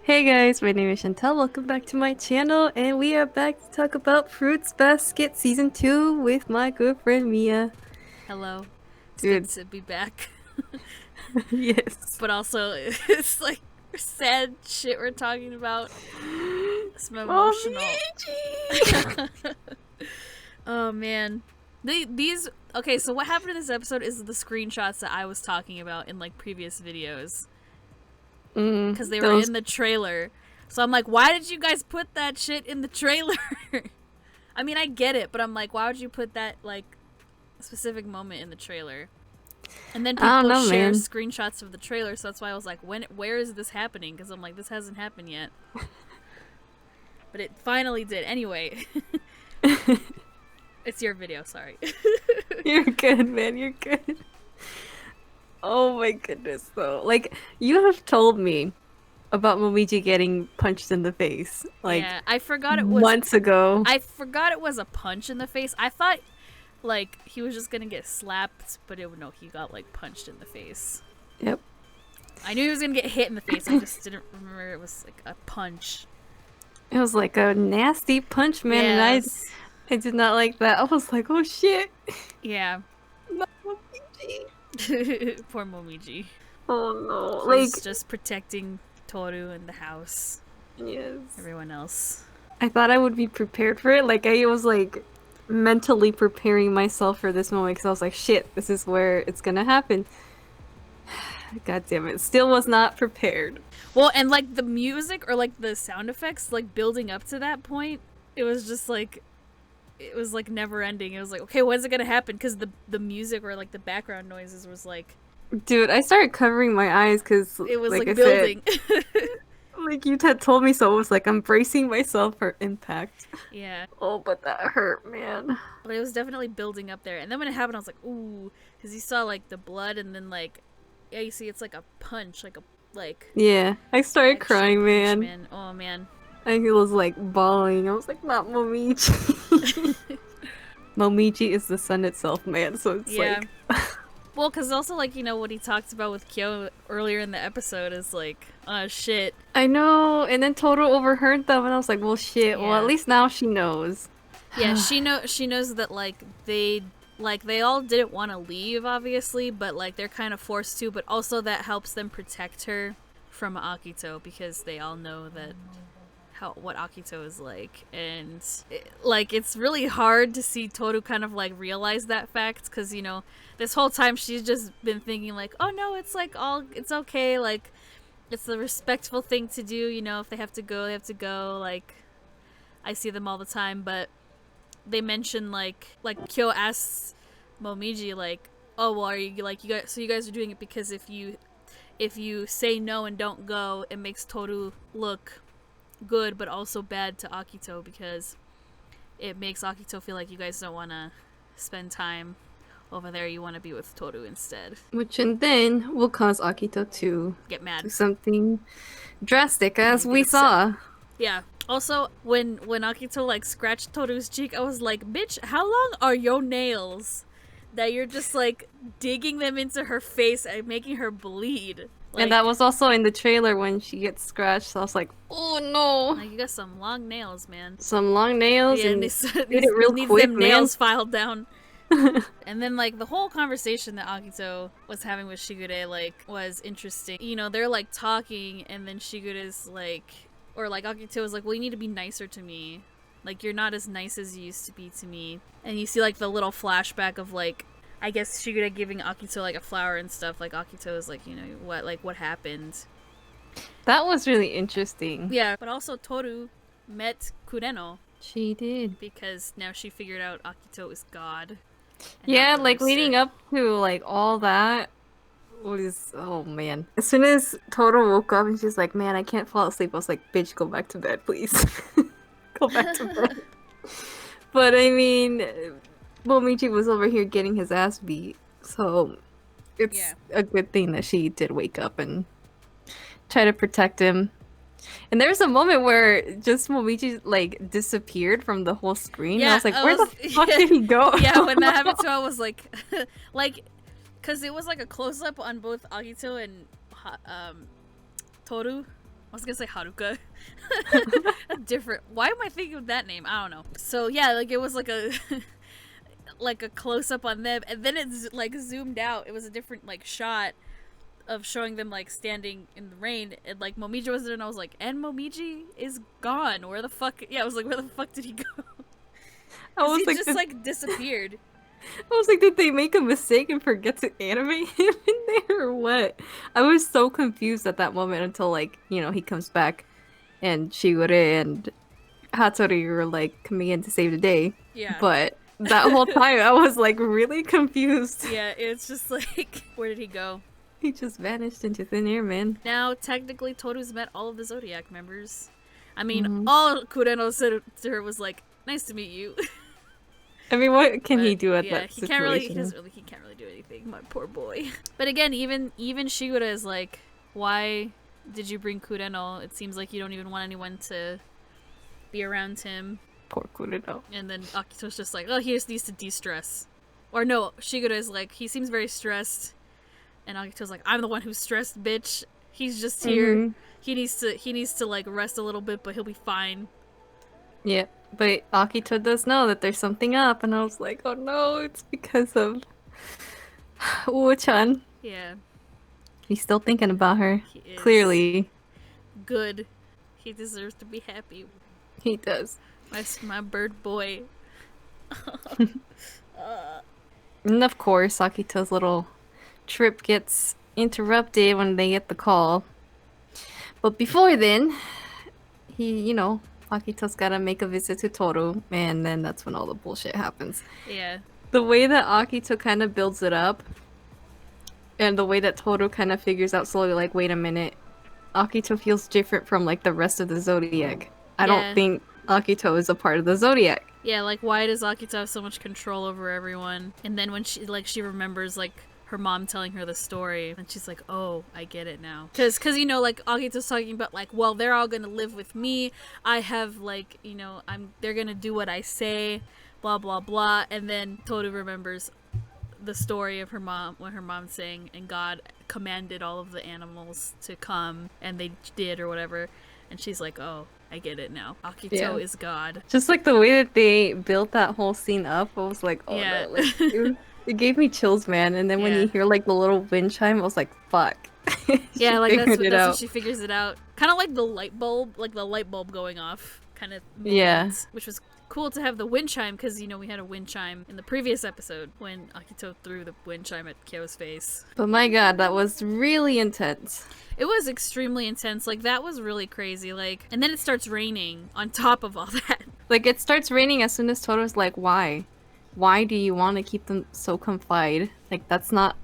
Hey guys, my name is Chantel. Welcome back to my channel, and we are back to talk about Fruits Basket Season 2 with my good friend Mia. Hello. It's good Dude, to be back. yes. But also, it's like sad shit we're talking about. It's emotional. Momiji! Oh man. These okay, so what happened in this episode is the screenshots that I was talking about in like previous videos because they were Those, in the trailer. So I'm like, why did you guys put that shit in the trailer? I mean, I get it, but I'm like, why would you put that like specific moment in the trailer? And then I don't people know, share man. screenshots of the trailer, so that's why I was like, where is this happening? Because I'm like, this hasn't happened yet. But it finally did. Anyway, it's your video, sorry. You're good, man. You're good. Oh my goodness, though. Like, you have told me about Momiji getting punched in the face, like, Yeah, I forgot it was. months ago. I forgot it was a punch in the face. I thought, like, he was just gonna get slapped, but no, he got, like, punched in the face. Yep. I knew he was gonna get hit in the face, I just didn't remember it was, like, a punch. It was like a nasty punch, man, and Yes. I did not like that. I was like, oh shit. Yeah. No, Momiji. Poor Momiji. Oh no. He's Like, just protecting Toru and the house. yes. Everyone else. I thought I would be prepared for it. Like, I was like mentally preparing myself for this moment because I was like, shit, this is where it's gonna happen. God damn it. Still was not prepared. Well, and like the music or like the sound effects, like building up to that point, it was just like it was like never ending. It was like, okay, when's it gonna happen? Because the music or like the background noises was like Dude, I started covering my eyes because, it was like like I said, building. like you had told me so. It was like I'm bracing myself for impact. Yeah, Oh, but that hurt, man. but it was definitely building up there. And then when it happened, I was like, ooh, because you saw like the blood, and then like yeah, you see it's like a punch, like a like Yeah, I started actual crying, punch, man. man. Oh man. I was like bawling. I was like, not Momiji. Momiji is the sun itself, man. So it's Yeah. like, Well, because also, like, what he talks about with Kyo earlier in the episode is like, shit. I know. And then Toto overheard them, and I was like, well, shit. Well, at Yeah. least now she knows. Yeah, she knows that, like, they all didn't want to leave, obviously, but, like, they're kind of forced to, but also that helps them protect her from Akito because they all know that what Akito is like, and like it's really hard to see Toru kind of like realize that fact because this whole time she's just been thinking like, oh no, it's like it's okay, like it's the respectful thing to do, if they have to go, they have to go, like I see them all the time. But they mention like Kyo asks Momiji like, oh well, are you like, you guys are doing it because if you say no and don't go, it makes Toru look good but also bad to Akito because it makes Akito feel like you guys don't want to spend time over there, you want to be with Toru instead. Which and then will cause Akito to Get mad. do something drastic, as Get we upset. saw. Yeah. Also, when Akito like scratched Toru's cheek, I was like, bitch, how long are your nails that you're just like digging them into her face and making her bleed? Like, And that was also in the trailer when she gets scratched. So I was like, oh no. like you got some long nails, man. Some long nails, Yeah, and needs did it real needs quick, them man. nails filed down. And then like the whole conversation that Akito was having with Shigure like was interesting. They're like talking, and then Shigure's like, or like Akito was like, well, you need to be nicer to me. Like you're not as nice as you used to be to me. And you see like the little flashback of like, I guess Shigure giving Akito like a flower and stuff. Like Akito is like, what happened. That was really interesting. Yeah, but also Toru met Kureno She did. because now she figured out Akito is God. Yeah, like leading up to like all that was, oh man. As soon as Toto woke up and she's like, man, I can't fall asleep, I was like, bitch, go back to bed, please. Go back to bed. But I mean, Momiji was over here getting his ass beat, so it's a good thing that she did wake up and try to protect him. And there was a moment where just Momiji like disappeared from the whole screen. Yeah, and I was like, where the fuck did he go? Yeah, when that happened to, I was like, like, because it was like a close up on both Agito and Toru, was gonna say Haruka. A different. Why am I thinking of that name? I don't know. So yeah, like it was like a like a close up on them, and then it like zoomed out. It was a different like shot of showing them like standing in the rain, and like Momiji was there, and I was like, and Momiji is gone. Where the fuck? Yeah, I was like, where the fuck did he go? I was he like, just like disappeared. I was like, did they make a mistake and forget to animate him in there or what? I was so confused at that moment until like, you know, he comes back and Shigure and Hattori were like coming in to save the day. Yeah. But that whole time I was like really confused. Yeah, it's just like, where did he go? He just vanished into thin air, man. Now, technically, Toru's met all of the Zodiac members. I mean, all Kureno said to her was like, nice to meet you. I mean, what can But, he do at yeah, that he situation? he can't really do anything. My poor boy. But again, even Shigure is like, why did you bring Kureno? It seems like you don't even want anyone to be around him. Poor Kureno. And then Akito's just like, oh, he just needs to de-stress. Or no, Shigure is like, he seems very stressed. And Akito's like, I'm the one who's stressed, bitch. He's just here. He needs to like rest a little bit, but he'll be fine. Yeah, but Akito does know that there's something up, and I was like, oh no, it's because of Uo-chan. Yeah. He's still thinking about her. He is. Clearly. Good. He deserves to be happy. He does. My bird boy. And of course, Akito's little trip gets interrupted when they get the call. But before then, Akito's gotta make a visit to Toru, and then that's when all the bullshit happens. Yeah. The way that Akito kind of builds it up, and the way that Toru kind of figures out slowly, like, wait a minute, Akito feels different from, like, the rest of the Zodiac. I don't think Akito is a part of the Zodiac. Yeah, like, why does Akito have so much control over everyone? And then when she remembers, like, her mom telling her the story, and she's like, oh, I get it now. Because like, Akito's talking about, like, well, they're all gonna live with me. I have, like, they're gonna do what I say, blah, blah, blah. And then Toru remembers the story of her mom, when her mom's saying, and God commanded all of the animals to come, and they did, or whatever. And she's like, oh, I get it now. Akito is God. Just like the way that they built that whole scene up, I was like, oh Yeah. no, like, it gave me chills, man. And then when you hear like the little wind chime, I was like, fuck. Yeah, like that's when she figures it out. Kind of like the light bulb going off kind of moment, yeah, which was cool to have the wind chime, because we had a wind chime in the previous episode when Akito threw the wind chime at Kyo's face. But my god, that was really intense. It was extremely intense. Like, that was really crazy. Like, and then it starts raining on top of all that. Like, it starts raining as soon as Toru's like, why? Why do you want to keep them so confined? Like, that's not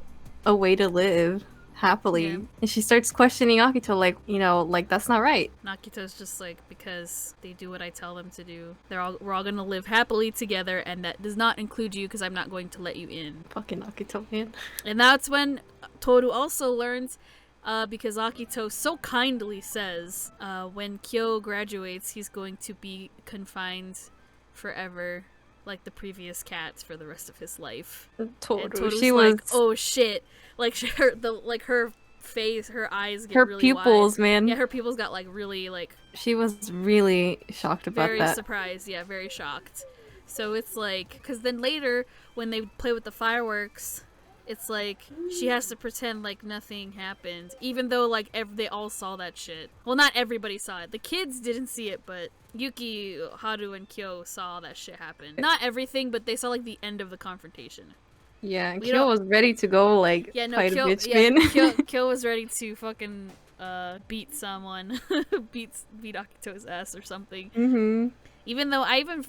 a way to live happily. Yeah. And she starts questioning Akito, like, that's not right. And Akito's just like, because they do what I tell them to do. We're all gonna live happily together, and that does not include you, because I'm not going to let you in. Fucking Akito, man. And that's when Toru also learns, because Akito so kindly says, when Kyo graduates, he's going to be confined forever, like the previous cats, for the rest of his life. Toru, she was like, oh shit, like her face, her eyes get really pupils wide. Man, yeah, her pupils got like really like, she was really shocked about very that. Very surprised, yeah, very shocked. So it's like, because then later when they play with the fireworks, it's like she has to pretend like nothing happened, even though like they all saw that shit. Well, not everybody saw it. The kids didn't see it, but Yuki, Haru, and Kyo saw that shit happen. Not everything, but they saw like the end of the confrontation. Yeah, and Kyo was ready to go fight a bitch, man. Kyo was ready to fucking beat someone, beat Akito's ass or something. Mm-hmm. Even though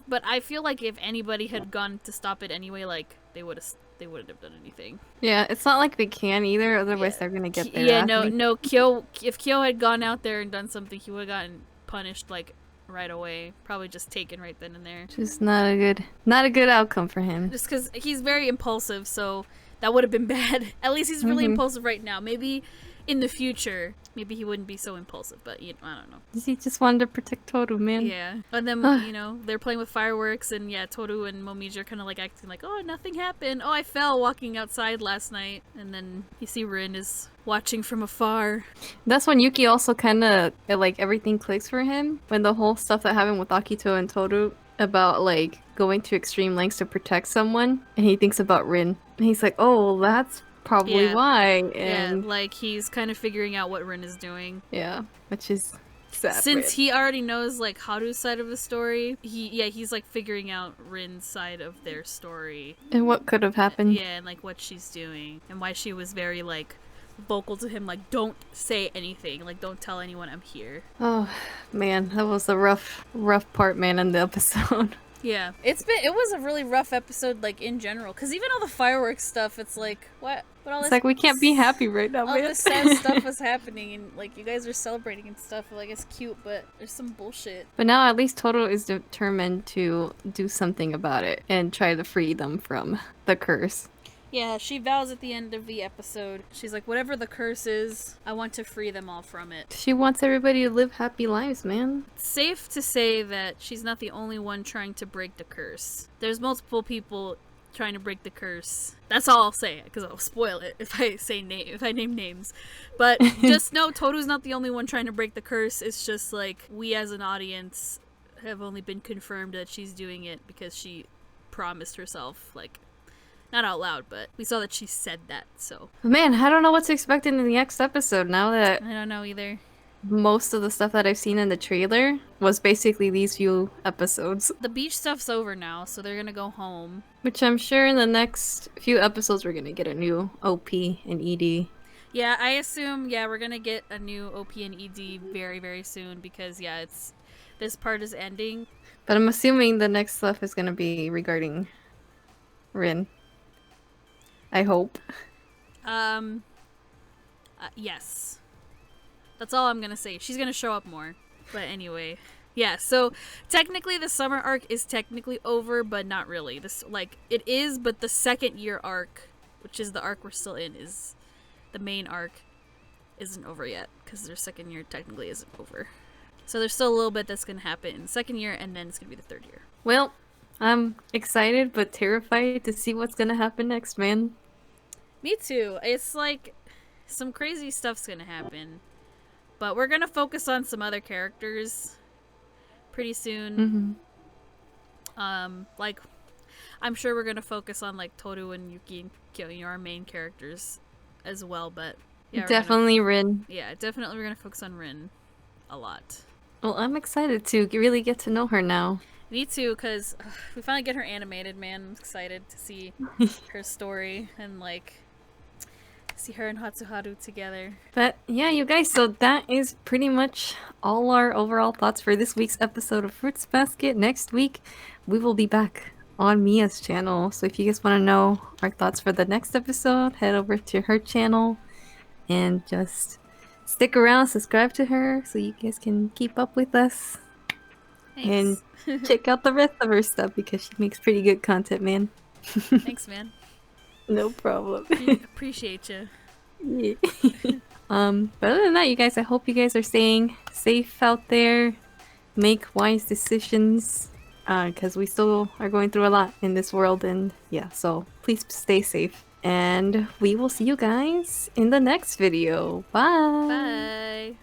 but I feel like if anybody had gone to stop it anyway, like they wouldn't have done anything. Yeah, it's not like they can either, otherwise they're gonna get their Yeah, ass no, Kyo, if Kyo had gone out there and done something, he would have gotten punished like right away. Probably just taken right then and there. Just not a good outcome for him. Just because he's very impulsive, so that would have been bad. At least he's really impulsive right now. Maybe in the future, maybe he wouldn't be so impulsive, but you know, I don't know. He just wanted to protect Toru, man. Yeah. And then, you know, they're playing with fireworks, and yeah, Toru and Momiji are kind of like acting like, oh, nothing happened. Oh, I fell walking outside last night. And then you see Rin is watching from afar. That's when Yuki also kind of, like, everything clicks for him. When the whole stuff that happened with Akito and Toru about, like, going to extreme lengths to protect someone. And he thinks about Rin. And he's like, oh, well, that's probably why. And yeah, like, he's kind of figuring out what Rin is doing. yeah, which is sad. Since he already knows, like, Haru's side of the story, he's, like, figuring out Rin's side of their story. And what could have happened. Yeah, and, like, what she's doing. And why she was very, like, vocal to him, like, don't say anything. Like, don't tell anyone I'm here. Oh, man, that was a rough part, man, in the episode. Yeah, it was a really rough episode, like, in general, because even all the fireworks stuff, it's like, what? But all It's this, like, we can't be happy right now, all man. this sad stuff was happening, and, like, you guys are celebrating and stuff, like, it's cute, but there's some bullshit. But now at least Toru is determined to do something about it and try to free them from the curse. Yeah, she vows at the end of the episode, she's like, whatever the curse is, I want to free them all from it. She wants everybody to live happy lives, man. It's safe to say that she's not the only one trying to break the curse. There's multiple people trying to break the curse. That's all I'll say, because I'll spoil it if I name names. But just know Toru's not the only one trying to break the curse. It's just like, we as an audience have only been confirmed that she's doing it because she promised herself, like, not out loud, but we saw that she said that, so. Man, I don't know what to expect in the next episode now that I don't know either. most of the stuff that I've seen in the trailer was basically these few episodes. The beach stuff's over now, so they're gonna go home. Which I'm sure in the next few episodes we're gonna get a new OP and ED. Yeah, I assume, we're gonna get a new OP and ED very, very soon because, this part is ending. But I'm assuming the next stuff is gonna be regarding Rin. I hope. Yes. That's all I'm gonna say. She's gonna show up more. But anyway. Yeah, so technically the summer arc is technically over, but not really. This, like, it is, but the second year arc, which is the arc we're still in, is the main arc, isn't over yet, because their second year technically isn't over. So there's still a little bit that's gonna happen in the second year, and then it's gonna be the third year. Well, I'm excited but terrified to see what's gonna happen next, man. Me too. It's like some crazy stuff's gonna happen. But we're gonna focus on some other characters pretty soon. Like, I'm sure we're gonna focus on, like, Toru and Yuki and Kyo, our main characters as well, but yeah. Definitely Rin. Yeah, definitely we're gonna focus on Rin a lot. Well, I'm excited to really get to know her now. Me too, because we finally get her animated, man. I'm excited to see her story and, like, see her and Hatsuharu together. But yeah, you guys, so that is pretty much all our overall thoughts for this week's episode of Fruits Basket. Next week, we will be back on Mia's channel. So if you guys want to know our thoughts for the next episode, head over to her channel and just stick around, subscribe to her so you guys can keep up with us. Thanks. And check out the rest of her stuff because she makes pretty good content, man. Thanks, man. No problem. Appreciate you. Yeah. But other than that, you guys, I hope you guys are staying safe out there. Make wise decisions. Because we still are going through a lot in this world. And yeah, so please stay safe. And we will see you guys in the next video. Bye. Bye.